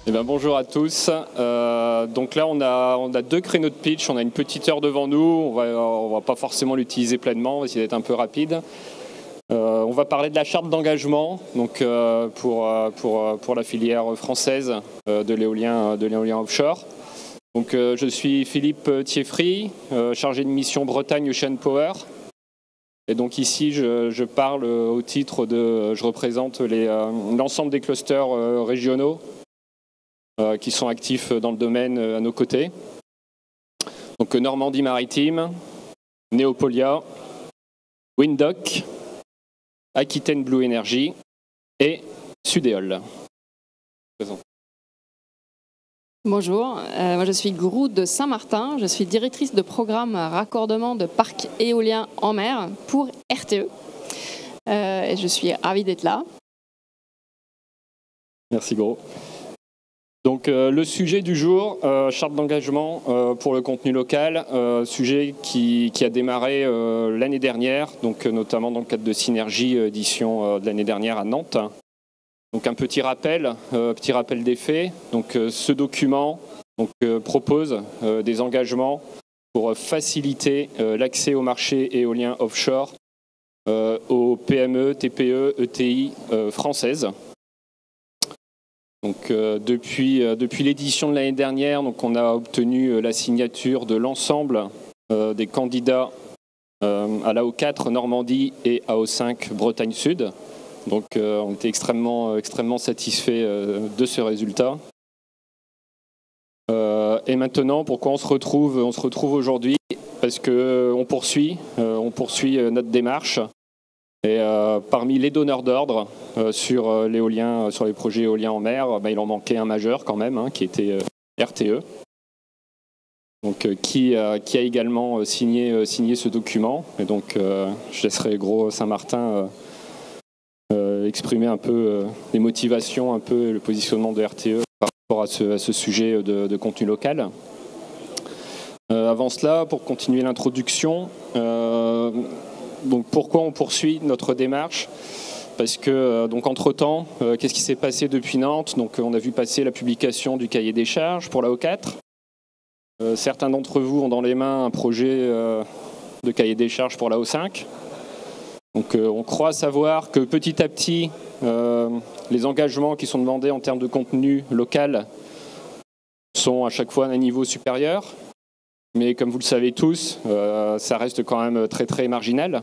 Eh bien, bonjour à tous. Donc là, on a deux créneaux de pitch. On a une petite heure devant nous. On va pas forcément l'utiliser pleinement. On va essayer d'être un peu rapide. On va parler de la charte d'engagement donc, pour la filière française de l'éolien offshore. Donc, je suis Philippe Thieffry, chargé de mission Bretagne Ocean Power. Et donc ici, je parle au titre de... Je représente l'ensemble des clusters régionaux qui sont actifs dans le domaine à nos côtés. Donc Normandie Maritime, Neopolia, Windoc, Aquitaine Blue Energy et Sudéol. Bonjour, moi je suis Grou de Saint-Martin, je suis directrice de programme raccordement de parcs éoliens en mer pour RTE. Et je suis ravie d'être là. Merci Gros. Donc le sujet du jour, charte d'engagement pour le contenu local, sujet qui a démarré l'année dernière, donc notamment dans le cadre de Synergie édition de l'année dernière à Nantes. Donc un petit rappel des faits. Donc ce document propose des engagements pour faciliter l'accès au marché éolien offshore aux PME, TPE, ETI françaises. Donc, depuis l'édition de l'année dernière, donc, on a obtenu la signature de l'ensemble des candidats à l'AO4 Normandie et AO5 Bretagne Sud. Donc, on était extrêmement satisfaits de ce résultat. Et maintenant, pourquoi on se retrouve aujourd'hui? Parce qu'on poursuit notre démarche. Et parmi les donneurs d'ordre sur les projets éoliens en mer, il en manquait un majeur quand même, qui était RTE, donc, qui a également signé ce document. Et donc je laisserai Gros Saint-Martin exprimer un peu les motivations, un peu le positionnement de RTE par rapport à ce sujet de contenu local. Avant cela, pour continuer l'introduction, donc pourquoi on poursuit notre démarche? Parce que donc entre-temps, qu'est-ce qui s'est passé depuis Nantes? Donc on a vu passer la publication du cahier des charges pour la O4. Certains d'entre vous ont dans les mains un projet de cahier des charges pour la O5. Donc on croit savoir que petit à petit, les engagements qui sont demandés en termes de contenu local sont à chaque fois à un niveau supérieur. Mais comme vous le savez tous, ça reste quand même très marginal.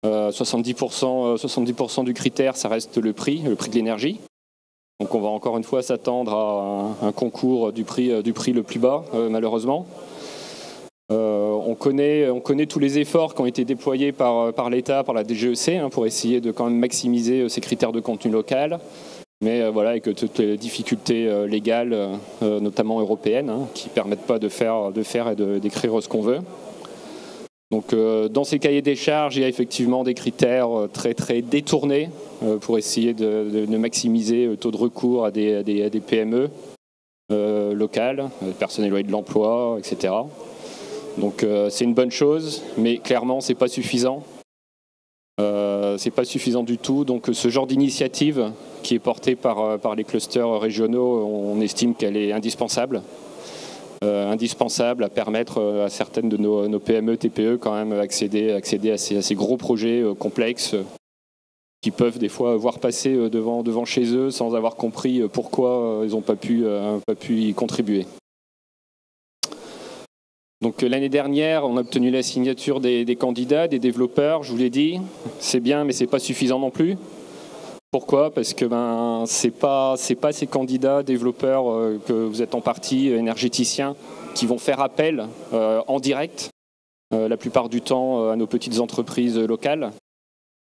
70% du critère, ça reste le prix de l'énergie. Donc on va encore une fois s'attendre à un concours du prix le plus bas, malheureusement. On connaît tous les efforts qui ont été déployés par l'État, par la DGEC, pour essayer de quand même maximiser ces critères de contenu local. Mais voilà, avec toutes les difficultés légales, notamment européennes, qui ne permettent pas de faire et d'écrire ce qu'on veut. Donc, dans ces cahiers des charges, il y a effectivement des critères très détournés pour essayer de maximiser le taux de recours à des PME locales, des personnes éloignées de l'emploi, etc. Donc, c'est une bonne chose, mais clairement, c'est pas suffisant. C'est pas suffisant du tout. Donc ce genre d'initiative qui est portée par les clusters régionaux, on estime qu'elle est indispensable. Indispensable à permettre à certaines de nos PME, TPE quand même accéder à ces gros projets complexes qui peuvent des fois voir passer devant chez eux sans avoir compris pourquoi ils n'ont pas pu y contribuer. Donc l'année dernière, on a obtenu la signature des candidats, des développeurs, je vous l'ai dit. C'est bien, mais c'est pas suffisant non plus. Pourquoi? Parce que c'est pas ces candidats, développeurs que vous êtes en partie énergéticiens qui vont faire appel en direct, la plupart du temps à nos petites entreprises locales.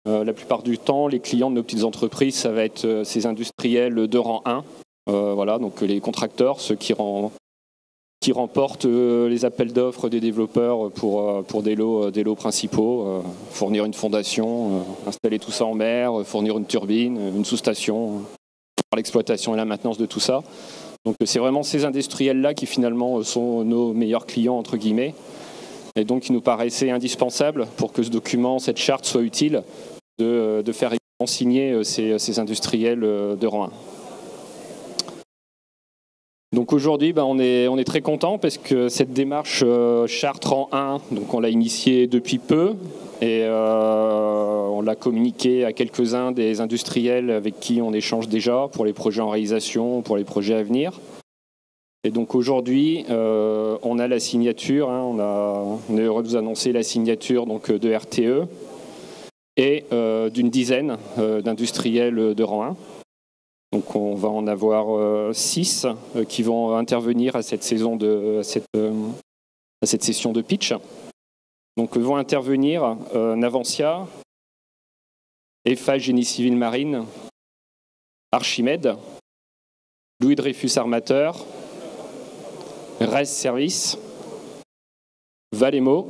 La plupart du temps, les clients de nos petites entreprises, ça va être ces industriels de rang 1. Voilà, donc les contracteurs, ceux qui remportent les appels d'offres des développeurs pour des lots principaux, fournir une fondation, installer tout ça en mer, fournir une turbine, une sous-station, l'exploitation et la maintenance de tout ça. Donc c'est vraiment ces industriels-là qui finalement sont nos meilleurs clients, entre guillemets. Et donc il nous paraissait indispensable pour que ce document, cette charte soit utile, de faire signer ces industriels de rang 1. Donc aujourd'hui, on est très content parce que cette démarche charte rang 1, donc on l'a initiée depuis peu et on l'a communiqué à quelques-uns des industriels avec qui on échange déjà pour les projets en réalisation, pour les projets à venir. Et donc aujourd'hui, on a la signature, on est heureux de vous annoncer la signature donc, de RTE et d'une dizaine d'industriels de rang 1. Donc on va en avoir 6 qui vont intervenir à cette session de pitch. Donc vont intervenir Navantia, Eiffage Génie Civil Marine, Archimède, Louis Dreyfus Armateur, RES Service, Valemo.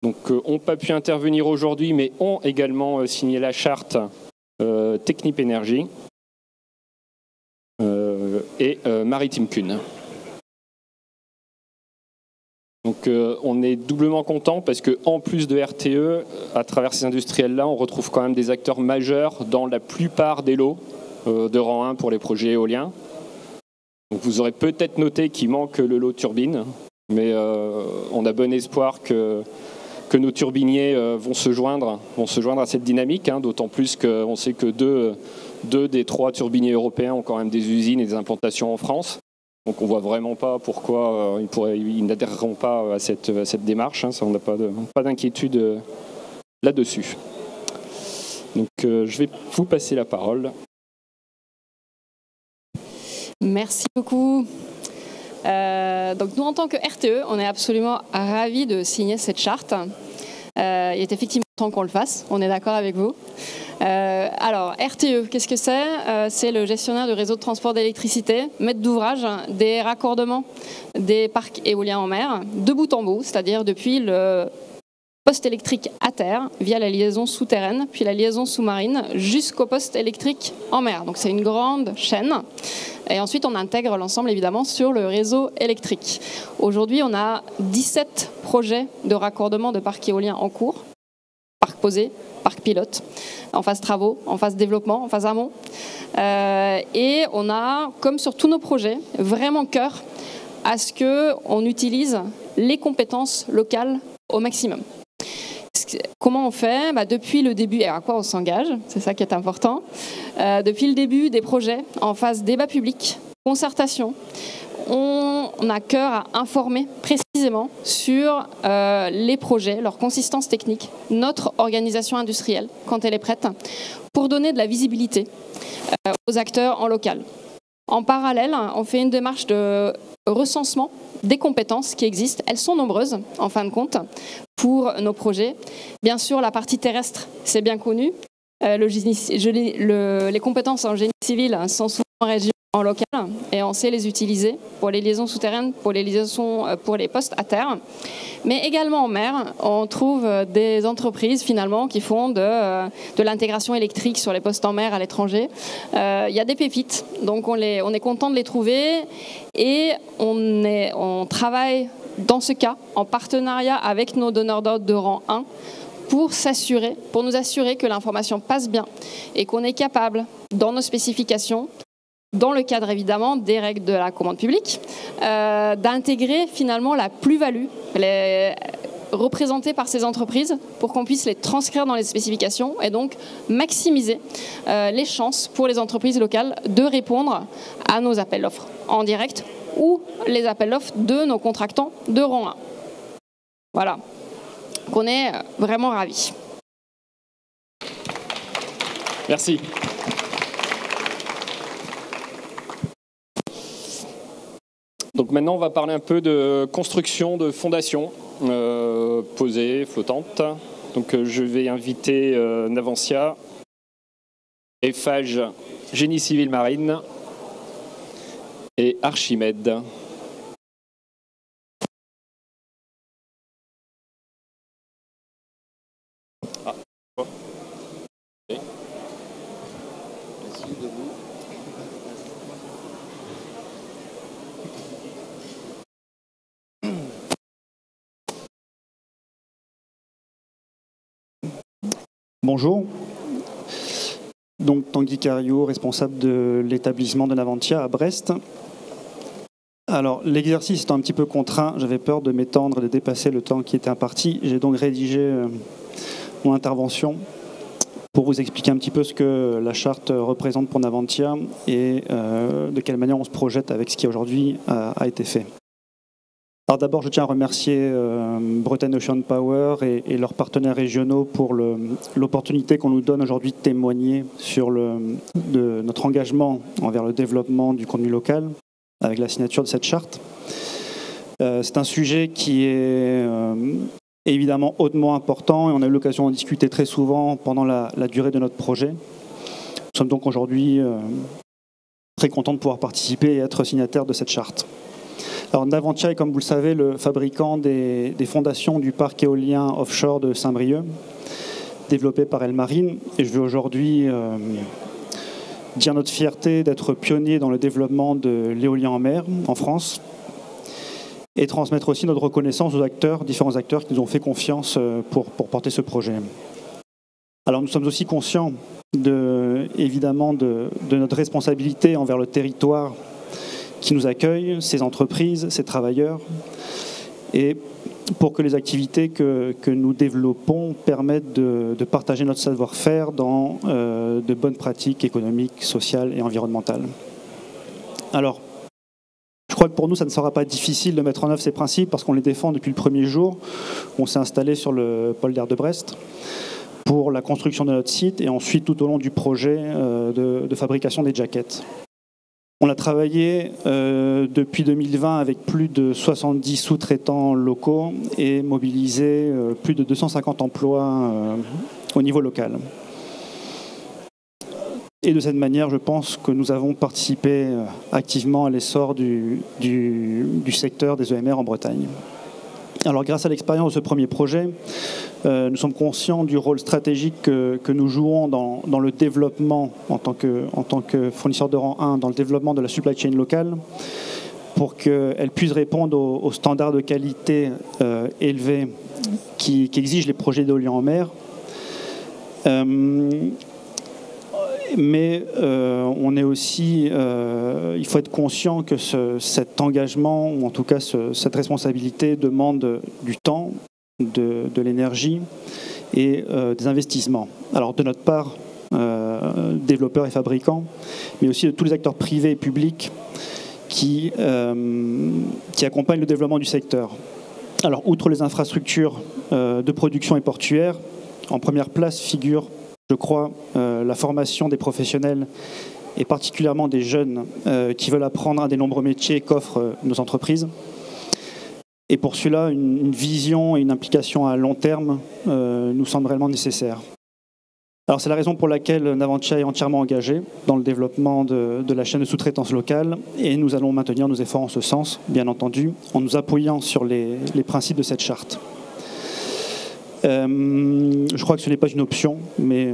Donc n'ont pas pu intervenir aujourd'hui mais ont également signé la charte Technip Énergie et Maritime Kuhn. Donc on est doublement content parce qu'en plus de RTE, à travers ces industriels-là, on retrouve quand même des acteurs majeurs dans la plupart des lots de rang 1 pour les projets éoliens. Donc vous aurez peut-être noté qu'il manque le lot turbine, mais on a bon espoir que nos turbiniers vont se joindre à cette dynamique, d'autant plus qu'on sait que deux des 3 turbiniers européens ont quand même des usines et des implantations en France. Donc on ne voit vraiment pas pourquoi ils n'adhéreront pas à cette démarche. Ça, on n'a pas d'inquiétude là-dessus. Donc je vais vous passer la parole. Merci beaucoup. Donc nous, en tant que RTE, on est absolument ravis de signer cette charte. Il est effectivement temps qu'on le fasse, on est d'accord avec vous. Alors, RTE, qu'est-ce que c'est ? C'est le gestionnaire du réseau de transport d'électricité, maître d'ouvrage des raccordements des parcs éoliens en mer, de bout en bout, c'est-à-dire depuis le poste électrique à terre, via la liaison souterraine, puis la liaison sous-marine, jusqu'au poste électrique en mer. Donc c'est une grande chaîne. Et ensuite, on intègre l'ensemble, évidemment, sur le réseau électrique. Aujourd'hui, on a 17 projets de raccordement de parcs éoliens en cours, parcs posés, parcs pilotes, en phase travaux, en phase développement, en phase amont. Et on a, comme sur tous nos projets, vraiment cœur à ce qu'on utilise les compétences locales au maximum. Comment on fait ? Depuis le début, et à quoi on s'engage, c'est ça qui est important, depuis le début des projets, en phase débat public, concertation, on a cœur à informer précisément sur les projets, leur consistance technique, notre organisation industrielle, quand elle est prête, pour donner de la visibilité aux acteurs en local. En parallèle, on fait une démarche de recensement des compétences qui existent. Elles sont nombreuses, en fin de compte, pour nos projets. Bien sûr, la partie terrestre, c'est bien connu. Les compétences en génie civil sont souvent en région, en local, et on sait les utiliser pour les liaisons souterraines, pour les postes à terre. Mais également en mer, on trouve des entreprises finalement qui font de l'intégration électrique sur les postes en mer à l'étranger. Il y a des pépites, donc on est content de les trouver et on travaille dans ce cas en partenariat avec nos donneurs d'ordre de rang 1 pour nous assurer que l'information passe bien et qu'on est capable, dans nos spécifications, dans le cadre évidemment des règles de la commande publique, d'intégrer finalement la plus-value représentée par ces entreprises pour qu'on puisse les transcrire dans les spécifications et donc maximiser les chances pour les entreprises locales de répondre à nos appels d'offres en direct ou les appels d'offres de nos contractants de rang 1. Voilà, qu'on est vraiment ravis. Merci. Donc maintenant, on va parler un peu de construction de fondations posées, flottantes. Donc je vais inviter Navantia, Eiffage Génie Civil Marine et Archimède. Bonjour. Donc Tanguy Cariou, responsable de l'établissement de Navantia à Brest. Alors l'exercice est un petit peu contraint, j'avais peur de m'étendre et de dépasser le temps qui était imparti. J'ai donc rédigé mon intervention pour vous expliquer un petit peu ce que la charte représente pour Navantia et de quelle manière on se projette avec ce qui aujourd'hui a été fait. Alors d'abord, je tiens à remercier Bretagne Ocean Power et leurs partenaires régionaux pour l'opportunité qu'on nous donne aujourd'hui de témoigner sur notre engagement envers le développement du contenu local avec la signature de cette charte. C'est un sujet qui est évidemment hautement important et on a eu l'occasion d'en discuter très souvent pendant la durée de notre projet. Nous sommes donc aujourd'hui très contents de pouvoir participer et être signataires de cette charte. Alors Navantia est, comme vous le savez, le fabricant des fondations du parc éolien offshore de Saint-Brieuc, développé par Elmarine. Et je veux aujourd'hui dire notre fierté d'être pionnier dans le développement de l'éolien en mer en France et transmettre aussi notre reconnaissance aux acteurs, différents acteurs qui nous ont fait confiance pour porter ce projet. Alors nous sommes aussi conscients évidemment de notre responsabilité envers le territoire qui nous accueille, ces entreprises, ces travailleurs, et pour que les activités que nous développons permettent de partager notre savoir-faire dans de bonnes pratiques économiques, sociales et environnementales. Alors, je crois que pour nous, ça ne sera pas difficile de mettre en œuvre ces principes parce qu'on les défend depuis le premier jour où on s'est installé sur le polder de Brest pour la construction de notre site et ensuite tout au long du projet de fabrication des jackets. On a travaillé depuis 2020 avec plus de 70 sous-traitants locaux et mobilisé plus de 250 emplois au niveau local. Et de cette manière, je pense que nous avons participé activement à l'essor du secteur des EMR en Bretagne. Alors, grâce à l'expérience de ce premier projet, nous sommes conscients du rôle stratégique que nous jouons dans le développement, en tant que fournisseur de rang 1, dans le développement de la supply chain locale, pour qu'elle puisse répondre aux standards de qualité élevés qu'exigent les projets d'éolien en mer. Mais on est aussi, il faut être conscient que cet engagement, ou en tout cas cette responsabilité, demande du temps, de l'énergie et des investissements. Alors de notre part, développeurs et fabricants, mais aussi de tous les acteurs privés et publics qui accompagnent le développement du secteur. Alors outre les infrastructures de production et portuaires, en première place figure, je crois, la formation des professionnels et particulièrement des jeunes qui veulent apprendre un des nombreux métiers qu'offrent nos entreprises. Et pour cela, une vision et une implication à long terme nous semblent réellement nécessaires. Alors c'est la raison pour laquelle Navantia est entièrement engagée dans le développement de la chaîne de sous-traitance locale et nous allons maintenir nos efforts en ce sens, bien entendu, en nous appuyant sur les principes de cette charte. Je crois que ce n'est pas une option, mais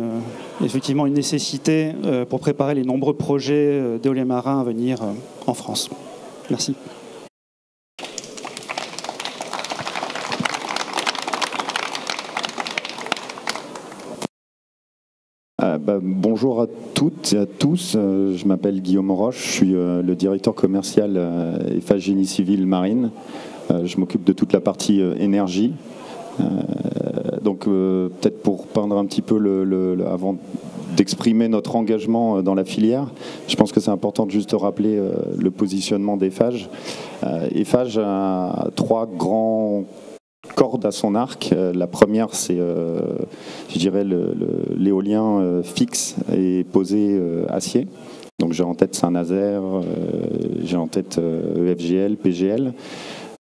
effectivement une nécessité pour préparer les nombreux projets d'éolien marin à venir en France. Merci. Bonjour à toutes et à tous, je m'appelle Guillaume Roche, je suis le directeur commercial Eiffage Génie Civil Marine. Je m'occupe de toute la partie énergie. Donc peut-être pour peindre un petit peu avant d'exprimer notre engagement dans la filière, je pense que c'est important de juste rappeler le positionnement d'Eiffage. Eiffage a trois grands cordes à son arc. La première, c'est, je dirais, l'éolien fixe et posé acier. Donc j'ai en tête Saint-Nazaire, j'ai en tête EFGL, PGL.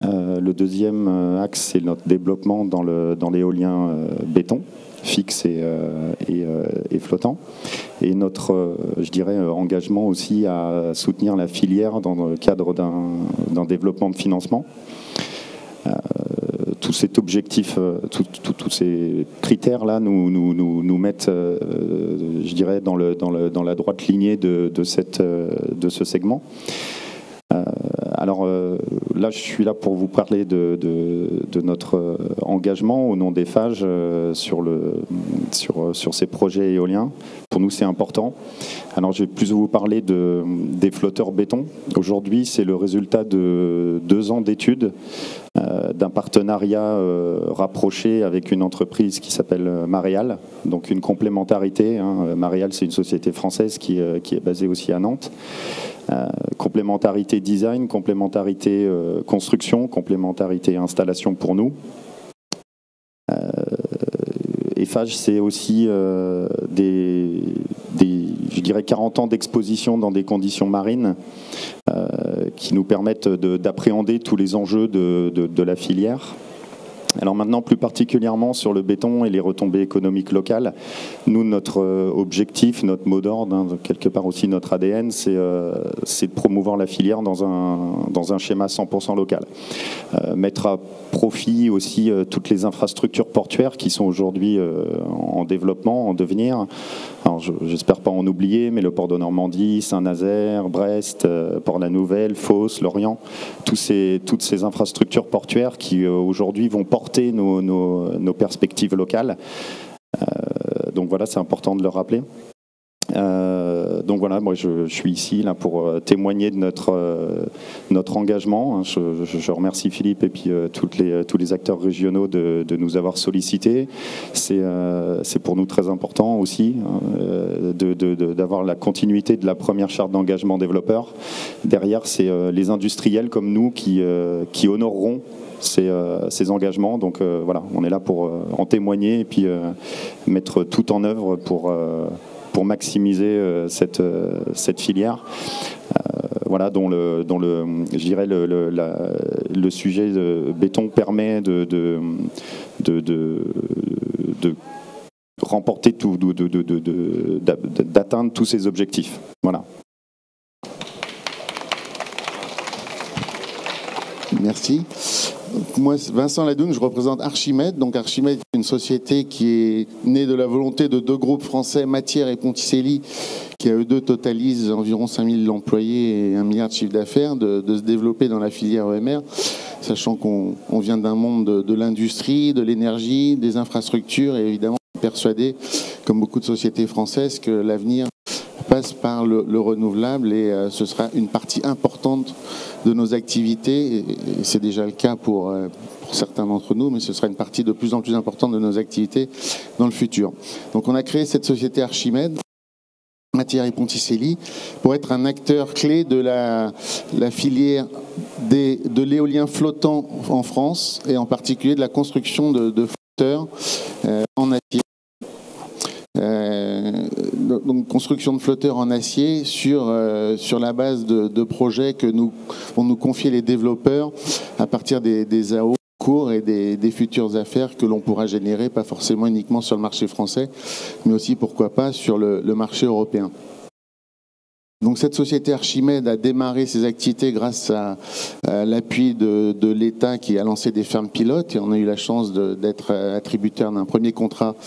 Le deuxième axe, c'est notre développement dans l'éolien béton, fixe et flottant. Et notre, je dirais, engagement aussi à soutenir la filière dans le cadre d'un développement de financement. Tout cet objectif, tous ces critères-là nous mettent, je dirais, dans la droite lignée de ce segment. Alors là, je suis là pour vous parler de notre engagement au nom d'Eiffage sur ces projets éoliens, Pour nous, c'est important. Alors, je vais plus vous parler des flotteurs béton. Aujourd'hui, c'est le résultat de 2 ans d'études, d'un partenariat rapproché avec une entreprise qui s'appelle Maréal, donc une complémentarité. Maréal, c'est une société française qui est basée aussi à Nantes. Complémentarité design, complémentarité construction, complémentarité installation pour nous. Eiffage, c'est aussi je dirais 40 ans d'exposition dans des conditions marines qui nous permettent d'appréhender tous les enjeux de la filière. Alors maintenant, plus particulièrement sur le béton et les retombées économiques locales, nous, notre objectif, notre mot d'ordre, quelque part aussi notre ADN, c'est de promouvoir la filière dans un schéma 100% local. Mettre à profit aussi toutes les infrastructures portuaires qui sont aujourd'hui en développement, en devenir. Alors, j'espère pas en oublier, mais le port de Normandie, Saint-Nazaire, Brest, Port-la-Nouvelle, Fos, Lorient, toutes ces infrastructures portuaires qui aujourd'hui vont porter nos perspectives locales. Donc voilà, c'est important de le rappeler. Donc voilà, moi je suis ici là pour témoigner de notre engagement. Je remercie Philippe et puis tous les acteurs régionaux de nous avoir sollicités. C'est pour nous très important aussi d'avoir la continuité de la première charte d'engagement développeur. Derrière, c'est les industriels comme nous qui honoreront ces engagements. Donc voilà, on est là pour en témoigner et puis mettre tout en œuvre pour maximiser cette filière, voilà, dont je dirais le sujet de béton permet de remporter tout, d'atteindre tous ces objectifs. Voilà. Merci. Moi, Vincent Ladoune, je représente Archimède. Donc Archimède est une société qui est née de la volonté de 2 groupes français, Matière et Ponticelli, qui à eux deux totalisent environ 5000 employés et 1 milliard de chiffre d'affaires, de se développer dans la filière EMR, sachant qu'on vient d'un monde de l'industrie, de l'énergie, des infrastructures, et évidemment persuadé, comme beaucoup de sociétés françaises, que l'avenir passe par le renouvelable et ce sera une partie importante de nos activités, et c'est déjà le cas pour certains d'entre nous, mais ce sera une partie de plus en plus importante de nos activités dans le futur. Donc on a créé cette société Archimède, Matière et Ponticelli, pour être un acteur clé de la filière de l'éolien flottant en France, et en particulier de la construction de flotteurs en acier. Donc construction de flotteurs en acier sur la base de projets que vont nous confier les développeurs à partir des AO cours et des futures affaires que l'on pourra générer, pas forcément uniquement sur le marché français, mais aussi pourquoi pas sur le marché européen. Donc cette société Archimède a démarré ses activités grâce à l'appui de l'État qui a lancé des fermes pilotes, et on a eu la chance d'être attributaire d'un premier contrat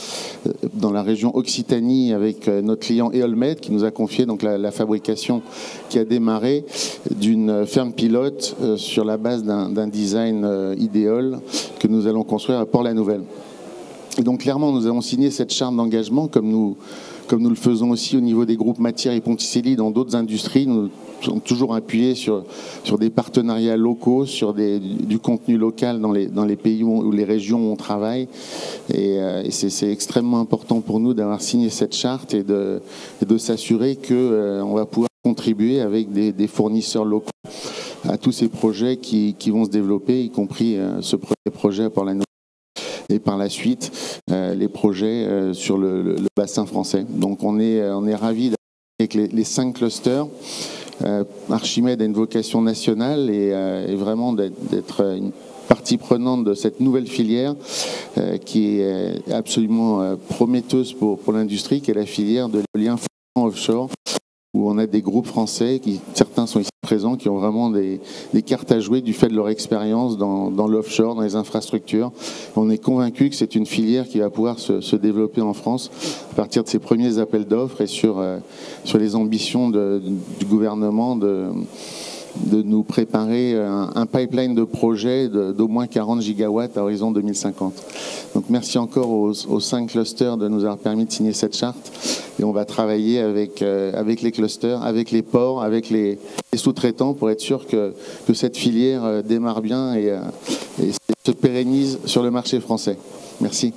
dans la région Occitanie avec notre client Eolmed qui nous a confié donc la fabrication qui a démarré d'une ferme pilote sur la base d'un design idéal que nous allons construire à Port-la-Nouvelle. Et donc clairement nous avons signé cette charte d'engagement comme nous le faisons aussi au niveau des groupes Matière et Ponticelli dans d'autres industries. Nous sommes toujours appuyés sur des partenariats locaux, sur du contenu local dans les pays ou les régions où on travaille. Et c'est extrêmement important pour nous d'avoir signé cette charte et de s'assurer qu'on va pouvoir contribuer avec des fournisseurs locaux à tous ces projets qui vont se développer, y compris ce premier projet à Port-la-Nouvelle. Et par la suite, les projets sur le bassin français. Donc on est ravis avec les 5 clusters. Archimède a une vocation nationale et vraiment d'être une partie prenante de cette nouvelle filière qui est absolument prometteuse pour l'industrie, qui est la filière de l'éolien flottant offshore, où on a des groupes français, certains sont ici présents, qui ont vraiment des cartes à jouer du fait de leur expérience dans l'offshore, dans les infrastructures. On est convaincu que c'est une filière qui va pouvoir se développer en France à partir de ses premiers appels d'offres et sur les ambitions du gouvernement de nous préparer un pipeline de projets d'au moins 40 gigawatts à horizon 2050. Donc merci encore aux 5 clusters de nous avoir permis de signer cette charte et on va travailler avec les clusters, avec les ports, avec les sous-traitants pour être sûr que cette filière démarre bien et se pérennise sur le marché français. Merci.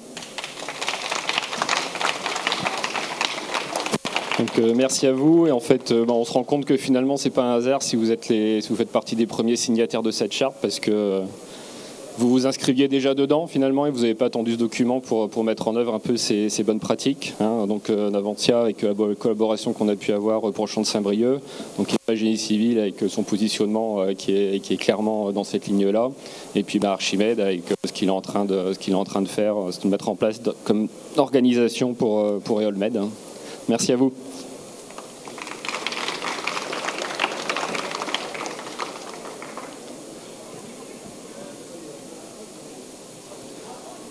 Donc, merci à vous. Et en fait, on se rend compte que finalement, c'est pas un hasard si vous faites partie des premiers signataires de cette charte, parce que vous vous inscriviez déjà dedans finalement et vous n'avez pas attendu ce document pour mettre en œuvre un peu ces bonnes pratiques. Donc Navantia, avec la collaboration qu'on a pu avoir pour le champ de Saint-Brieuc, donc génie civil avec son positionnement qui est clairement dans cette ligne-là, et puis Archimède avec ce qu'il est en train de faire, c'est de mettre en place comme organisation pour EolMed. Merci à vous.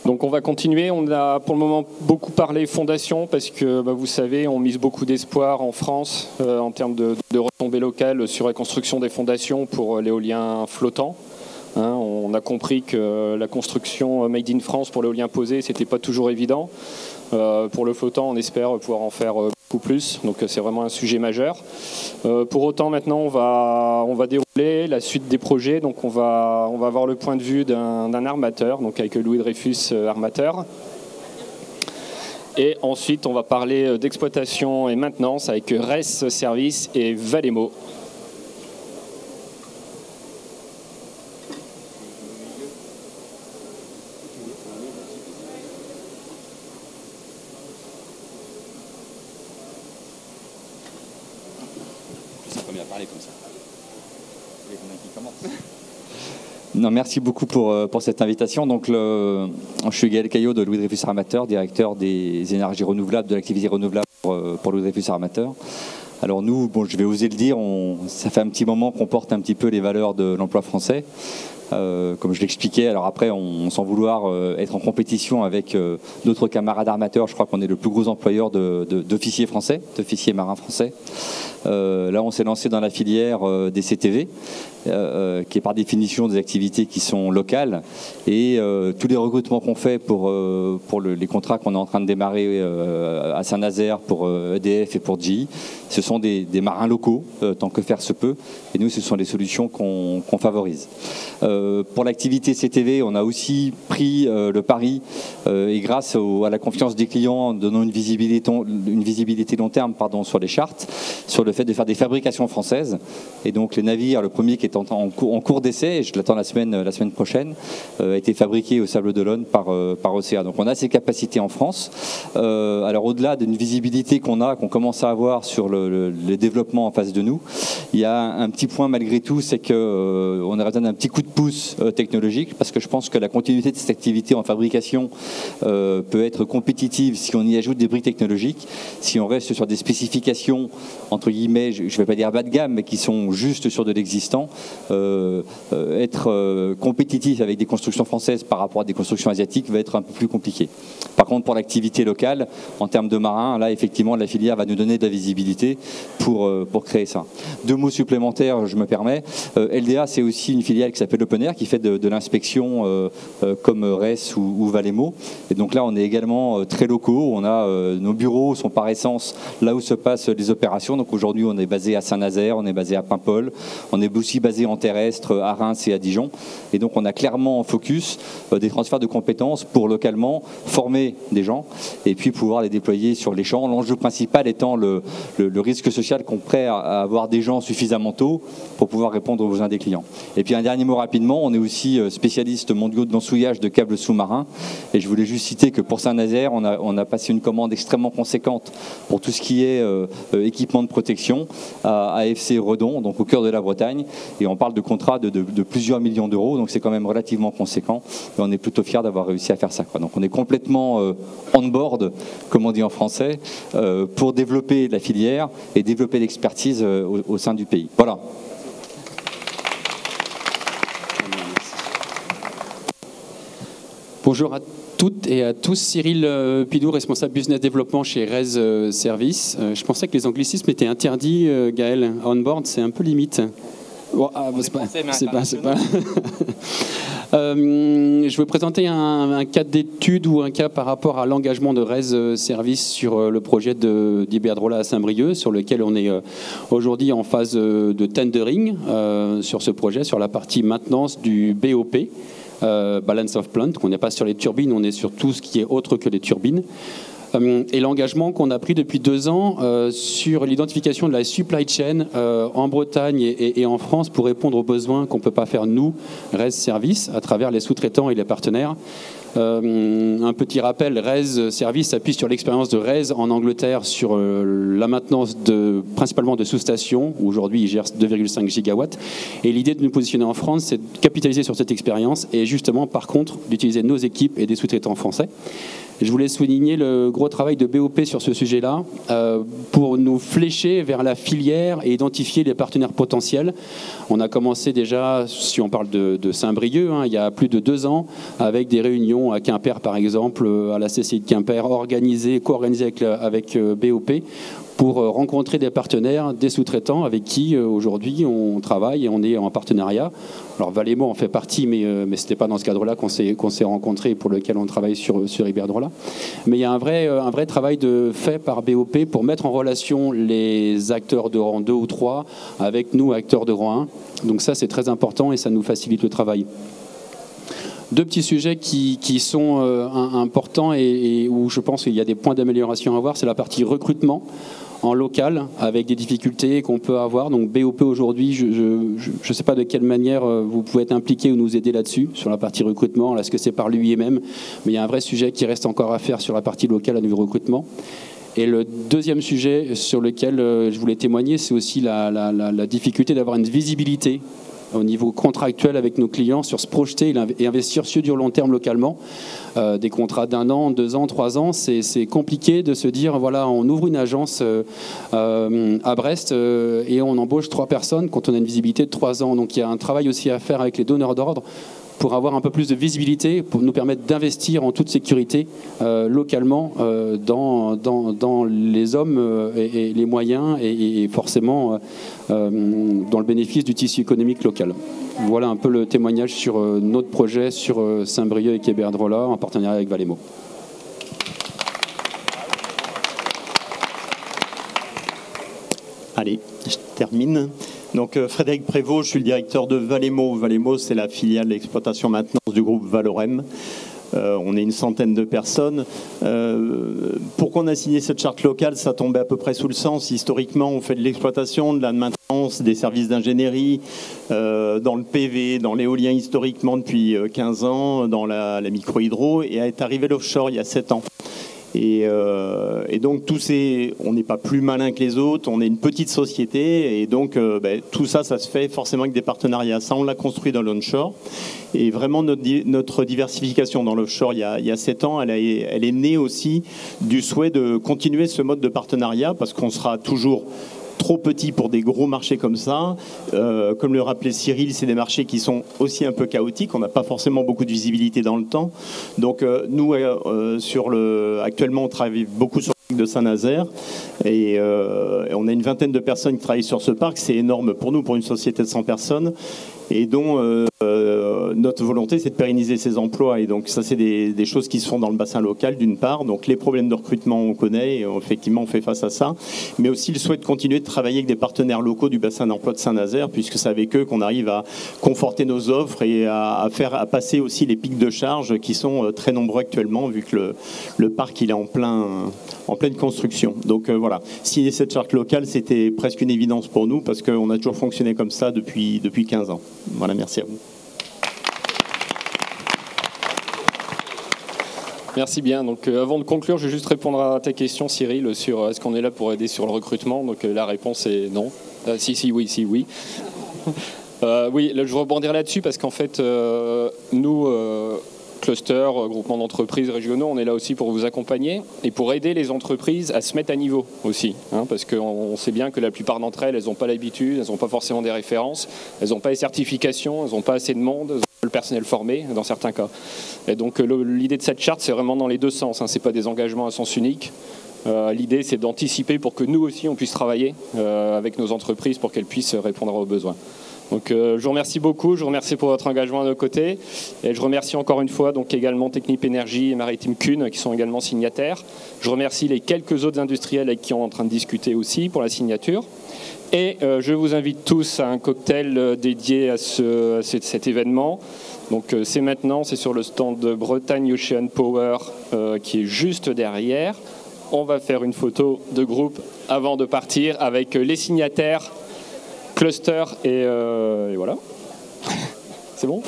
Donc on va continuer, on a pour le moment beaucoup parlé fondation parce que vous savez, on mise beaucoup d'espoir en France en termes de retombées locales sur la construction des fondations pour l'éolien flottant. On a compris que la construction made in France pour l'éolien posé, c'était pas toujours évident. Pour le flottant, on espère pouvoir en faire beaucoup plus, donc c'est vraiment un sujet majeur. Pour autant, maintenant, on va dérouler la suite des projets. Donc on va avoir le point de vue d'un armateur, donc avec Louis Dreyfus armateur. Et ensuite, on va parler d'exploitation et maintenance avec RES Service et Valemo. Non, merci beaucoup pour cette invitation. Donc, je suis Gaël Caillot de Louis Dreyfus Armateur, directeur des énergies renouvelables, de l'activité renouvelable pour Louis Dreyfus Armateur. Alors nous, je vais oser le dire, ça fait un petit moment qu'on porte un petit peu les valeurs de l'emploi français. Comme je l'expliquais, alors après, sans vouloir être en compétition avec d'autres camarades armateurs, je crois qu'on est le plus gros employeur d'officiers français, d'officiers marins français. Là, on s'est lancé dans la filière des CTV, qui est par définition des activités qui sont locales. Et tous les recrutements qu'on fait pour les contrats qu'on est en train de démarrer à Saint-Nazaire, pour EDF et pour GE, ce sont des marins locaux, tant que faire se peut. Et nous, ce sont les solutions qu'on favorise. Pour l'activité CTV, on a aussi pris le pari, et grâce à la confiance des clients, en donnant une visibilité long terme sur les chartes, sur le fait de faire des fabrications françaises. Et donc les navires, le premier qui est en cours d'essai, et je l'attends la semaine prochaine, a été fabriqué au Sable d'Olonne par Océa. Donc on a ces capacités en France. Alors au-delà d'une visibilité qu'on commence à avoir sur le développement en face de nous, il y a un petit point malgré tout, c'est qu'on a besoin d'un petit coup de pouce technologique, parce que je pense que la continuité de cette activité en fabrication peut être compétitive si on y ajoute des briques technologiques, si on reste sur des spécifications entre guillemets, je ne vais pas dire bas de gamme, mais qui sont juste sur de l'existant. Être compétitif avec des constructions françaises par rapport à des constructions asiatiques va être un peu plus compliqué. Par contre, pour l'activité locale, en termes de marins, là effectivement la filière va nous donner de la visibilité pour créer ça. 2 mots supplémentaires, je me permets. LDA, c'est aussi une filiale qui s'appelle Open Air, qui fait de l'inspection comme RES ou Valemo. Et donc là, on est également très locaux. On a nos bureaux sont par essence là où se passent les opérations. Donc aujourd'hui, on est basé à Saint-Nazaire, on est basé à Paimpol, on est aussi basé en terrestre à Reims et à Dijon. Et donc on a clairement en focus des transferts de compétences pour localement former des gens et puis pouvoir les déployer sur les champs. L'enjeu principal étant le risque social qu'on prête à avoir des gens suffisamment tôt pour pouvoir répondre aux besoins des clients. Et puis un dernier mot rapidement, on est aussi spécialiste mondiaux de l'ensouillage de câbles sous-marins. Et je voulais juste citer que pour Saint-Nazaire, on a passé une commande extrêmement conséquente pour tout ce qui est équipement de protection à AFC Redon, donc au cœur de la Bretagne. Et on parle de contrats de plusieurs millions d'euros, donc c'est quand même relativement conséquent. Et on est plutôt fiers d'avoir réussi à faire ça, quoi. Donc on est complètement on board, comme on dit en français, pour développer la filière et développer l'expertise au sein du pays. Voilà. Bonjour à toutes et à tous. Cyril Pidou, responsable business développement chez RES Service. Je pensais que les anglicismes étaient interdits, Gaël. On board, c'est un peu limite. Bon, c'est pas. Je vais présenter un cas d'étude ou un cas par rapport à l'engagement de RES Service sur le projet d'Iberdrola à Saint-Brieuc, sur lequel on est aujourd'hui en phase de tendering sur ce projet, sur la partie maintenance du BOP, Balance of Plant. On n'est pas sur les turbines, on est sur tout ce qui est autre que les turbines. Et l'engagement qu'on a pris depuis 2 ans sur l'identification de la supply chain en Bretagne et en France pour répondre aux besoins qu'on ne peut pas faire nous, RES Service, à travers les sous-traitants et les partenaires. Un petit rappel, RES Service s'appuie sur l'expérience de RES en Angleterre sur la maintenance principalement de sous-stations, où aujourd'hui ils gèrent 2,5 gigawatts. Et l'idée de nous positionner en France, c'est de capitaliser sur cette expérience et justement, par contre, d'utiliser nos équipes et des sous-traitants français. Je voulais souligner le gros travail de BOP sur ce sujet-là pour nous flécher vers la filière et identifier les partenaires potentiels. On a commencé déjà, si on parle de Saint-Brieuc, il y a plus de 2 ans, avec des réunions à Quimper par exemple, à la CCI de Quimper, co-organisées avec BOP, pour rencontrer des partenaires, des sous-traitants avec qui aujourd'hui on travaille et on est en partenariat. Alors Valemo en fait partie, mais ce n'était pas dans ce cadre-là qu'on s'est rencontrés et pour lequel on travaille sur Iberdrola. Mais il y a un vrai travail fait par BOP pour mettre en relation les acteurs de rang 2 ou 3 avec nous, acteurs de rang 1. Donc ça, c'est très important et ça nous facilite le travail. 2 petits sujets qui sont importants et où je pense qu'il y a des points d'amélioration à voir, c'est la partie recrutement en local avec des difficultés qu'on peut avoir. Donc BOP aujourd'hui, je ne sais pas de quelle manière vous pouvez être impliqué ou nous aider là-dessus, sur la partie recrutement. Est-ce que c'est par l'UIMM? Mais il y a un vrai sujet qui reste encore à faire sur la partie locale à niveau recrutement. Et le deuxième sujet sur lequel je voulais témoigner, c'est aussi la difficulté d'avoir une visibilité au niveau contractuel avec nos clients sur se projeter et investir sur du long terme localement. Des contrats d'1 an, 2 ans, 3 ans, c'est compliqué de se dire, voilà, on ouvre une agence à Brest et on embauche 3 personnes quand on a une visibilité de 3 ans. Donc il y a un travail aussi à faire avec les donneurs d'ordre pour avoir un peu plus de visibilité, pour nous permettre d'investir en toute sécurité localement dans les hommes et les moyens et forcément dans le bénéfice du tissu économique local. Voilà un peu le témoignage sur notre projet sur Saint-Brieuc et Iberdrola en partenariat avec Valemo. Allez, je termine. Donc Frédéric Prévost, je suis le directeur de Valemo. Valemo, c'est la filiale d'exploitation maintenance du groupe Valorem. On est une centaine de personnes. Pourquoi on a signé cette charte locale? Ça tombait à peu près sous le sens. Historiquement, on fait de l'exploitation, de la maintenance, des services d'ingénierie, dans le PV, dans l'éolien historiquement depuis 15 ans, dans la micro-hydro, et est arrivé l'offshore il y a 7 ans. Et donc on n'est pas plus malin que les autres, on est une petite société et donc tout ça se fait forcément avec des partenariats. Ça, on l'a construit dans l'onshore et vraiment notre diversification dans l'offshore il y a 7 ans, elle est née aussi du souhait de continuer ce mode de partenariat parce qu'on sera toujours trop petit pour des gros marchés comme ça. Comme le rappelait Cyril, c'est des marchés qui sont aussi un peu chaotiques. On n'a pas forcément beaucoup de visibilité dans le temps. Donc nous, actuellement, on travaille beaucoup sur le parc de Saint-Nazaire et on a une vingtaine de personnes qui travaillent sur ce parc. C'est énorme pour nous, pour une société de 100 personnes. Et dont notre volonté, c'est de pérenniser ces emplois. Et donc ça, c'est des choses qui se font dans le bassin local, d'une part. Donc les problèmes de recrutement, on connaît, et effectivement, on fait face à ça. Mais aussi le souhait de continuer de travailler avec des partenaires locaux du bassin d'emploi de Saint-Nazaire, puisque c'est avec eux qu'on arrive à conforter nos offres et à passer aussi les pics de charge qui sont très nombreux actuellement, vu que le parc il est en pleine construction. Donc voilà, signer cette charte locale, c'était presque une évidence pour nous, parce qu'on a toujours fonctionné comme ça depuis 15 ans. Voilà, merci à vous. Merci bien. Donc, avant de conclure, je vais juste répondre à ta question, Cyril, sur est-ce qu'on est là pour aider sur le recrutement. Donc, la réponse est non. Oui. Oui, là, je rebondirai là-dessus parce qu'en fait, nous, cluster, groupement d'entreprises régionaux, on est là aussi pour vous accompagner et pour aider les entreprises à se mettre à niveau aussi. Parce qu'on sait bien que la plupart d'entre elles, elles n'ont pas l'habitude, elles n'ont pas forcément des références, elles n'ont pas les certifications, elles n'ont pas assez de monde, elles n'ont pas le personnel formé dans certains cas. Et donc l'idée de cette charte, c'est vraiment dans les deux sens. Ce n'est pas des engagements à sens unique. L'idée, c'est d'anticiper pour que nous aussi, on puisse travailler avec nos entreprises pour qu'elles puissent répondre aux besoins. Donc je vous remercie beaucoup, je vous remercie pour votre engagement à nos côtés et je remercie encore une fois donc également Technip Energies et Maritime Kuhn qui sont également signataires. Je remercie les quelques autres industriels avec qui on est en train de discuter aussi pour la signature. Et je vous invite tous à un cocktail dédié à cet événement. Donc c'est maintenant, c'est sur le stand de Bretagne Ocean Power qui est juste derrière. On va faire une photo de groupe avant de partir avec les signataires, cluster et voilà. C'est bon ?